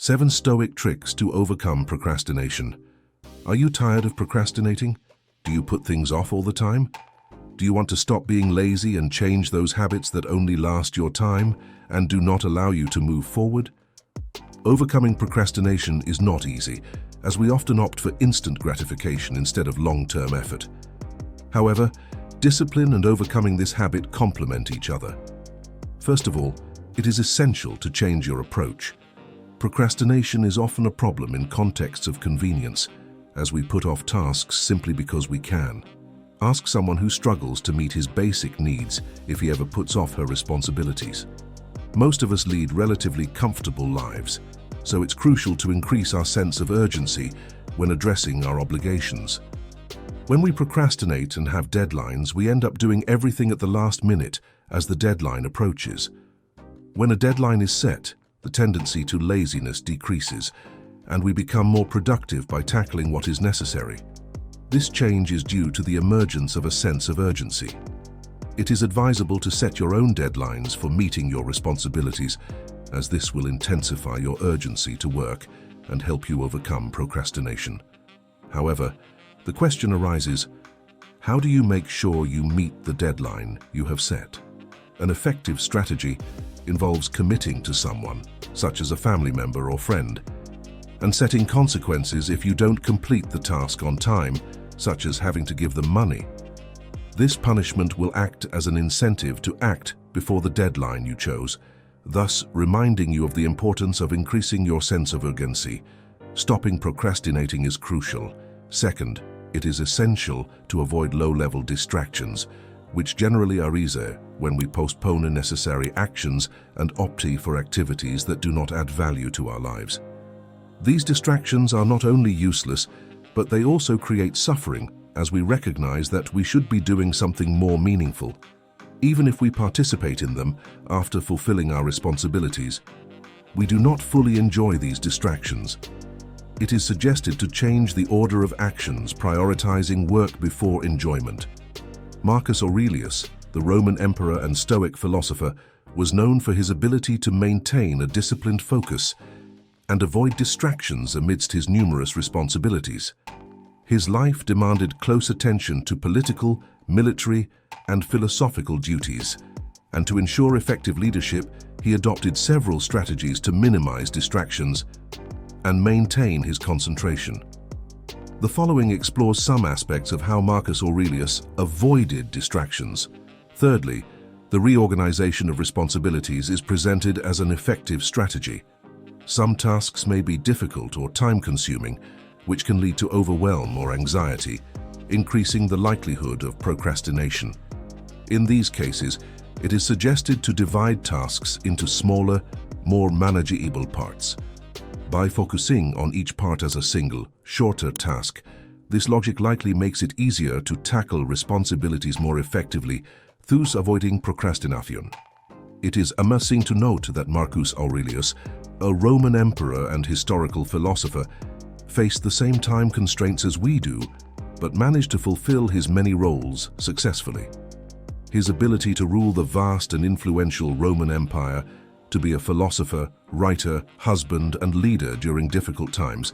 7 Stoic tricks to overcome procrastination. Are you tired of procrastinating? Do you put things off all the time? Do you want to stop being lazy and change those habits that only last your time and do not allow you to move forward? Overcoming procrastination is not easy, as we often opt for instant gratification instead of long-term effort. However, discipline and overcoming this habit complement each other. First of all, it is essential to change your approach. Procrastination is often a problem in contexts of convenience, as we put off tasks simply because we can. Ask someone who struggles to meet his basic needs if he ever puts off her responsibilities. Most of us lead relatively comfortable lives, so it's crucial to increase our sense of urgency when addressing our obligations. When we procrastinate and have deadlines, we end up doing everything at the last minute as the deadline approaches. When a deadline is set, the tendency to laziness decreases, and we become more productive by tackling what is necessary. This change is due to the emergence of a sense of urgency. It is advisable to set your own deadlines for meeting your responsibilities, as this will intensify your urgency to work and help you overcome procrastination. However, the question arises, how do you make sure you meet the deadline you have set? An effective strategy involves committing to someone, such as a family member or friend, and setting consequences if you don't complete the task on time, such as having to give them money. This punishment will act as an incentive to act before the deadline you chose, thus reminding you of the importance of increasing your sense of urgency. Stopping procrastinating is crucial. Second, it is essential to avoid low-level distractions, which generally are easier when we postpone unnecessary actions and opt for activities that do not add value to our lives. These distractions are not only useless, but they also create suffering, as we recognize that we should be doing something more meaningful. Even if we participate in them after fulfilling our responsibilities, we do not fully enjoy these distractions. It is suggested to change the order of actions, prioritizing work before enjoyment. Marcus Aurelius, the Roman emperor and Stoic philosopher, was known for his ability to maintain a disciplined focus and avoid distractions amidst his numerous responsibilities. His life demanded close attention to political, military, and philosophical duties, and to ensure effective leadership, he adopted several strategies to minimize distractions and maintain his concentration. The following explores some aspects of how Marcus Aurelius avoided distractions. Thirdly, the reorganization of responsibilities is presented as an effective strategy. Some tasks may be difficult or time-consuming, which can lead to overwhelm or anxiety, increasing the likelihood of procrastination. In these cases, it is suggested to divide tasks into smaller, more manageable parts. By focusing on each part as a single, shorter task, this logic likely makes it easier to tackle responsibilities more effectively, thus avoiding procrastination. It is amusing to note that Marcus Aurelius, a Roman emperor and historical philosopher, faced the same time constraints as we do, but managed to fulfill his many roles successfully. His ability to rule the vast and influential Roman Empire, to be a philosopher, writer, husband, and leader during difficult times,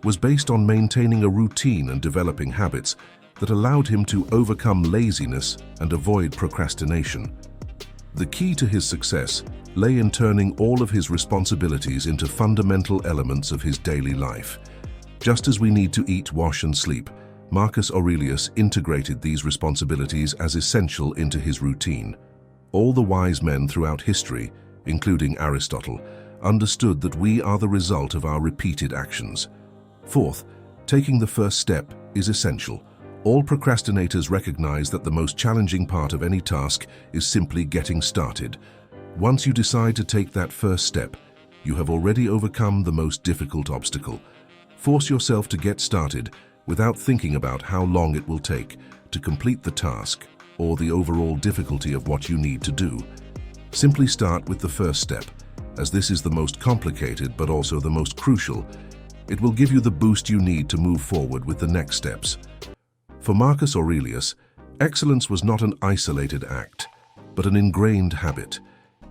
was based on maintaining a routine and developing habits that allowed him to overcome laziness and avoid procrastination. The key to his success lay in turning all of his responsibilities into fundamental elements of his daily life. Just as we need to eat, wash, and sleep, Marcus Aurelius integrated these responsibilities as essential into his routine. All the wise men throughout history, including Aristotle, understood that we are the result of our repeated actions. Fourth, taking the first step is essential. All procrastinators recognize that the most challenging part of any task is simply getting started. Once you decide to take that first step, you have already overcome the most difficult obstacle. Force yourself to get started without thinking about how long it will take to complete the task or the overall difficulty of what you need to do. Simply start with the first step, as this is the most complicated but also the most crucial. It will give you the boost you need to move forward with the next steps. For Marcus Aurelius, excellence was not an isolated act, but an ingrained habit.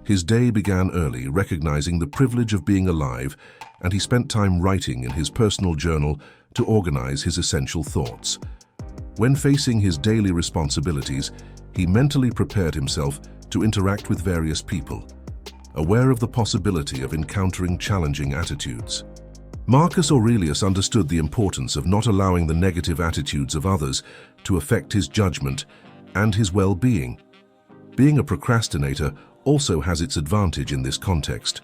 His day began early, recognizing the privilege of being alive, and he spent time writing in his personal journal to organize his essential thoughts. When facing his daily responsibilities, he mentally prepared himself to interact with various people, aware of the possibility of encountering challenging attitudes. Marcus Aurelius understood the importance of not allowing the negative attitudes of others to affect his judgment and his well-being. Being a procrastinator also has its advantage in this context.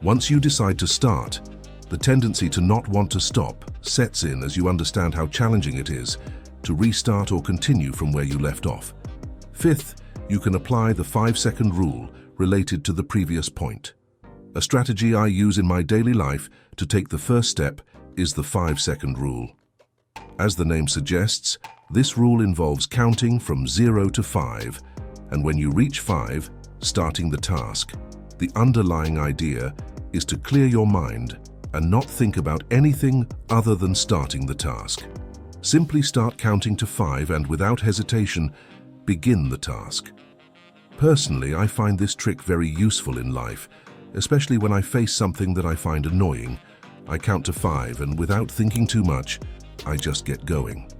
Once you decide to start, the tendency to not want to stop sets in as you understand how challenging it is to restart or continue from where you left off. Fifth, you can apply the 5-second rule related to the previous point. A strategy I use in my daily life to take the first step is the 5-second rule. As the name suggests, this rule involves counting from 0 to 5, and when you reach 5, starting the task. The underlying idea is to clear your mind and not think about anything other than starting the task. Simply start counting to 5 and without hesitation, begin the task. Personally, I find this trick very useful in life, especially when I face something that I find annoying. I count to 5 and without thinking too much, I just get going.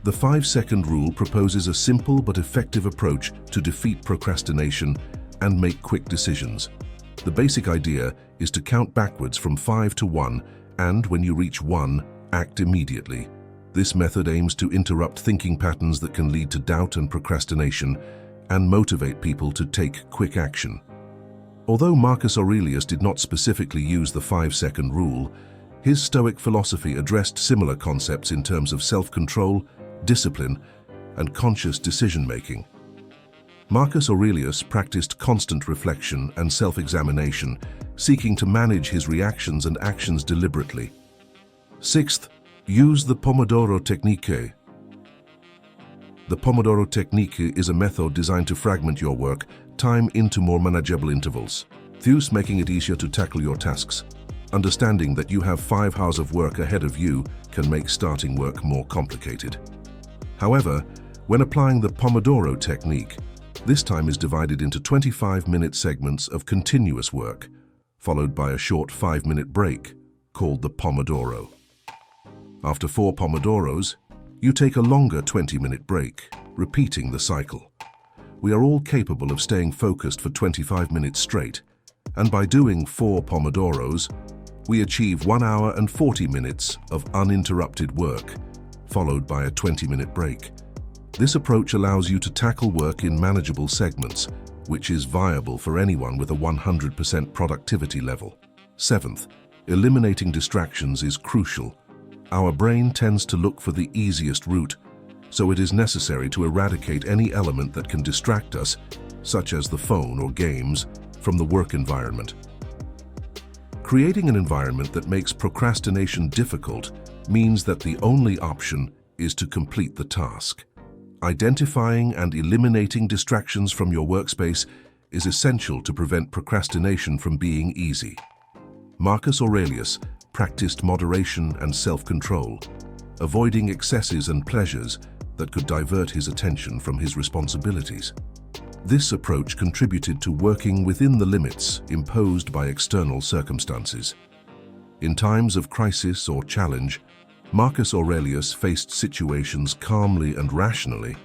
The 5-second rule proposes a simple but effective approach to defeat procrastination and make quick decisions. The basic idea is to count backwards from 5 to 1, and when you reach 1, act immediately. This method aims to interrupt thinking patterns that can lead to doubt and procrastination and motivate people to take quick action. Although Marcus Aurelius did not specifically use the 5-second rule, his Stoic philosophy addressed similar concepts in terms of self-control, discipline, and conscious decision-making. Marcus Aurelius practiced constant reflection and self-examination, seeking to manage his reactions and actions deliberately. Sixth, use the Pomodoro technique. The Pomodoro technique is a method designed to fragment your work time into more manageable intervals, thus making it easier to tackle your tasks. Understanding that you have 5 hours of work ahead of you can make starting work more complicated. However, when applying the Pomodoro technique, this time is divided into 25-minute segments of continuous work, followed by a short 5-minute break, called the Pomodoro. After 4 Pomodoros, you take a longer 20-minute break, repeating the cycle. We are all capable of staying focused for 25 minutes straight, and by doing 4 Pomodoros, we achieve 1 hour and 40 minutes of uninterrupted work, followed by a 20-minute break. This approach allows you to tackle work in manageable segments, which is viable for anyone with a 100% productivity level. Seventh, eliminating distractions is crucial. Our brain tends to look for the easiest route, so it is necessary to eradicate any element that can distract us, such as the phone or games, from the work environment. Creating an environment that makes procrastination difficult means that the only option is to complete the task. Identifying and eliminating distractions from your workspace is essential to prevent procrastination from being easy. Marcus Aurelius practiced moderation and self-control, avoiding excesses and pleasures that could divert his attention from his responsibilities. This approach contributed to working within the limits imposed by external circumstances. In times of crisis or challenge, Marcus Aurelius faced situations calmly and rationally.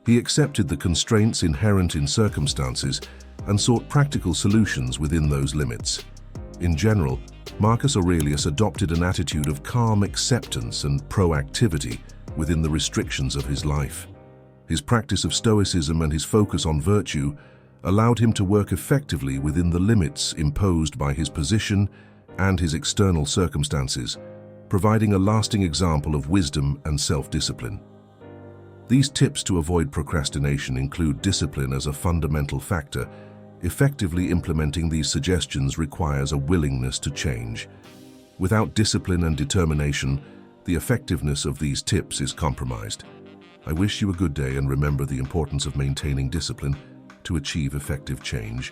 He accepted the constraints inherent in circumstances and sought practical solutions within those limits. In general, Marcus Aurelius adopted an attitude of calm acceptance and proactivity within the restrictions of his life. His practice of Stoicism and his focus on virtue allowed him to work effectively within the limits imposed by his position and his external circumstances, providing a lasting example of wisdom and self-discipline. These tips to avoid procrastination include discipline as a fundamental factor. Effectively implementing these suggestions requires a willingness to change. Without discipline and determination, the effectiveness of these tips is compromised. I wish you a good day and remember the importance of maintaining discipline to achieve effective change.